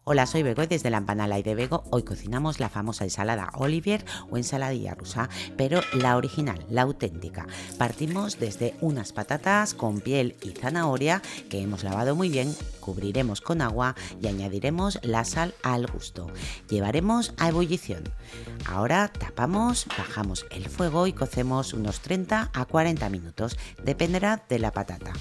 Hola, soy Bego y desde la empanada de Bego hoy cocinamos la famosa ensalada Olivier o ensaladilla rusa, pero la original, la auténtica. Partimos desde unas patatas con piel y zanahoria que hemos lavado muy bien, cubriremos con agua y añadiremos la sal al gusto. Llevaremos a ebullición. Ahora tapamos, bajamos el fuego y cocemos unos 30 a 40 minutos, dependerá de la patata.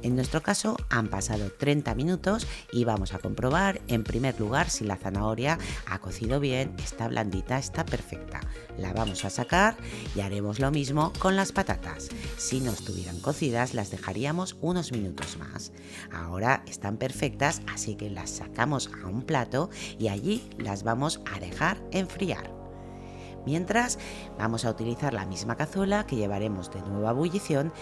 En nuestro caso han pasado 30 minutos y vamos a comprobar en primer lugar si la zanahoria ha cocido bien, está blandita, está perfecta. La vamos a sacar y haremos lo mismo con las patatas. Si no estuvieran cocidas las dejaríamos unos minutos más. Ahora están perfectas, así que las sacamos a un plato y allí las vamos a dejar enfriar. Mientras, vamos a utilizar la misma cazuela que llevaremos de nuevo a ebullición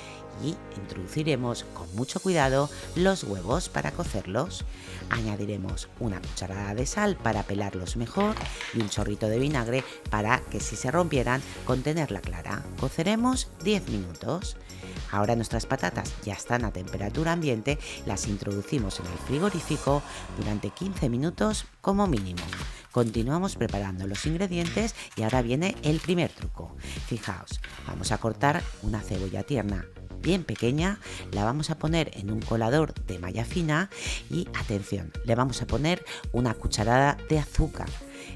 y introduciremos con mucho cuidado los huevos para cocerlos. Añadiremos una cucharada de sal para pelarlos mejor y un chorrito de vinagre para que si se rompieran contenerla clara. Coceremos 10 minutos. Ahora nuestras patatas ya están a temperatura ambiente, las introducimos en el frigorífico durante 15 minutos como mínimo. Continuamos preparando los ingredientes y ahora viene el primer truco. Fijaos, vamos a cortar una cebolla tierna bien pequeña, la vamos a poner en un colador de malla fina y atención, le vamos a poner una cucharada de azúcar.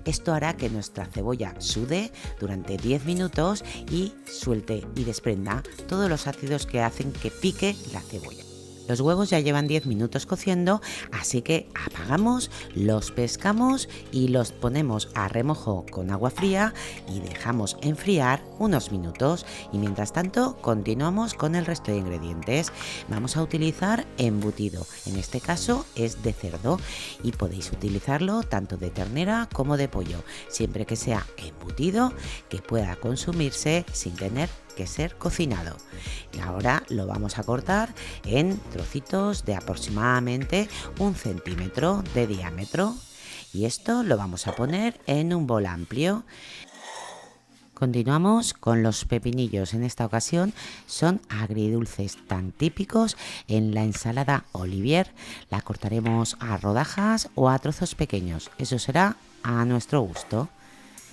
Esto hará que nuestra cebolla sude durante 10 minutos y suelte y desprenda todos los ácidos que hacen que pique la cebolla. Los huevos ya llevan 10 minutos cociendo, así que apagamos, los pescamos y los ponemos a remojo con agua fría y dejamos enfriar unos minutos. Y mientras tanto continuamos con el resto de ingredientes. Vamos a utilizar embutido, en este caso es de cerdo y podéis utilizarlo tanto de ternera como de pollo, siempre que sea embutido que pueda consumirse sin tener que ser cocinado. Y ahora lo vamos a cortar en trocitos de aproximadamente 1 centímetro de diámetro y esto lo vamos a poner en un bol amplio. Continuamos con los pepinillos. En esta ocasión son agridulces tan típicos en la ensalada Olivier. La cortaremos a rodajas o a trozos pequeños, eso será a nuestro gusto.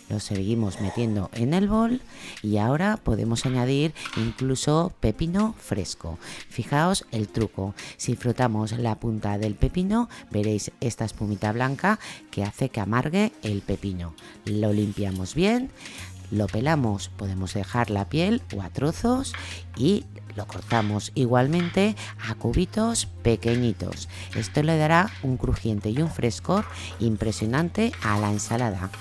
Lo seguimos metiendo en el bol y ahora podemos añadir incluso pepino fresco. Fijaos el truco, si frotamos la punta del pepino veréis esta espumita blanca que hace que amargue el pepino. Lo limpiamos bien, lo pelamos, podemos dejar la piel o a trozos y lo cortamos igualmente a cubitos pequeñitos. Esto le dará un crujiente y un frescor impresionante a la ensalada.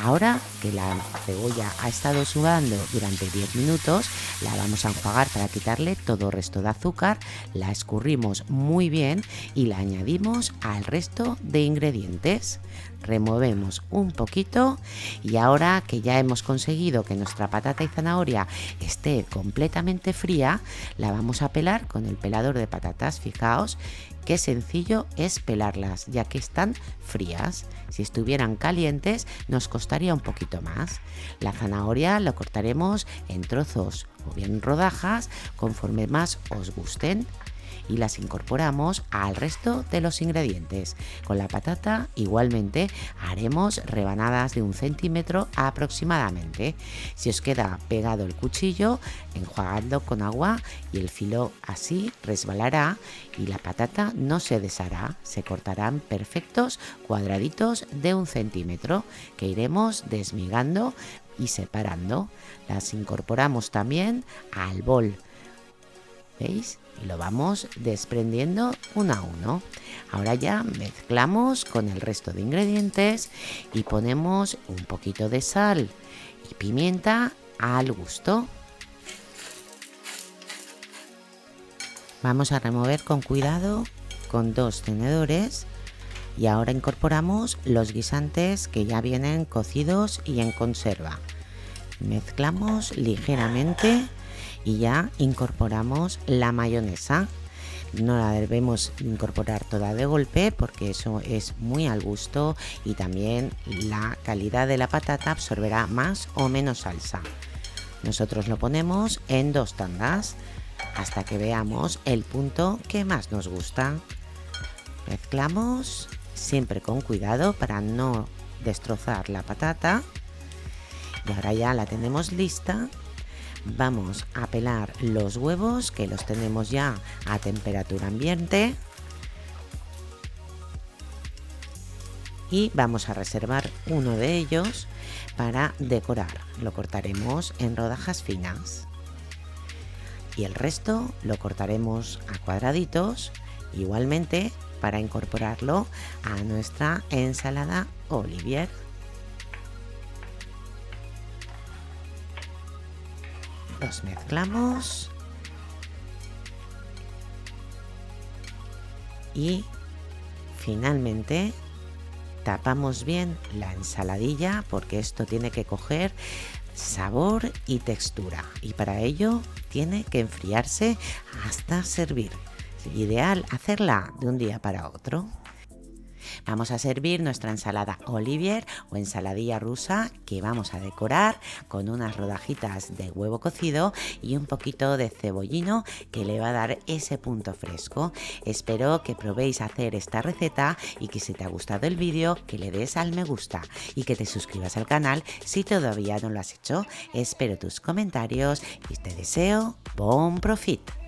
Ahora que la cebolla ha estado sudando durante 10 minutos, la vamos a enjuagar para quitarle todo resto de azúcar, la escurrimos muy bien y la añadimos al resto de ingredientes. Removemos un poquito y ahora que ya hemos conseguido que nuestra patata y zanahoria esté completamente fría, la vamos a pelar con el pelador de patatas. Fijaos qué sencillo es pelarlas ya que están frías. Si estuvieran calientes nos costaría un poquito más. La zanahoria lo cortaremos en trozos o bien rodajas conforme más os gusten y las incorporamos al resto de los ingredientes. Con la patata igualmente haremos rebanadas de 1 centímetro aproximadamente. Si os queda pegado el cuchillo, enjuagadlo con agua y el filo así resbalará y la patata no se deshará. Se cortarán perfectos cuadraditos de 1 centímetro que iremos desmigando y separando. Las incorporamos también al bol. ¿Veis? Y lo vamos desprendiendo uno a uno. Ahora ya mezclamos con el resto de ingredientes y ponemos un poquito de sal y pimienta al gusto. Vamos a remover con cuidado con 2 tenedores y ahora incorporamos los guisantes que ya vienen cocidos y en conserva. Mezclamos ligeramente y ya incorporamos la mayonesa. No la debemos incorporar toda de golpe porque eso es muy al gusto y también la calidad de la patata absorberá más o menos salsa. Nosotros lo ponemos en 2 tandas hasta que veamos el punto que más nos gusta. Mezclamos siempre con cuidado para no destrozar la patata. Y ahora ya la tenemos lista. Vamos a pelar los huevos, que los tenemos ya a temperatura ambiente. Y vamos a reservar uno de ellos para decorar. Lo cortaremos en rodajas finas. Y el resto lo cortaremos a cuadraditos, igualmente para incorporarlo a nuestra ensalada Olivier. Los mezclamos y finalmente tapamos bien la ensaladilla, porque esto tiene que coger sabor y textura, y para ello tiene que enfriarse hasta servir. Es ideal hacerla de un día para otro. Vamos a servir nuestra ensalada Olivier o ensaladilla rusa, que vamos a decorar con unas rodajitas de huevo cocido y un poquito de cebollino, que le va a dar ese punto fresco. Espero que probéis hacer esta receta y que, si te ha gustado el vídeo, que le des al me gusta y que te suscribas al canal si todavía no lo has hecho. Espero tus comentarios y te deseo bon profit.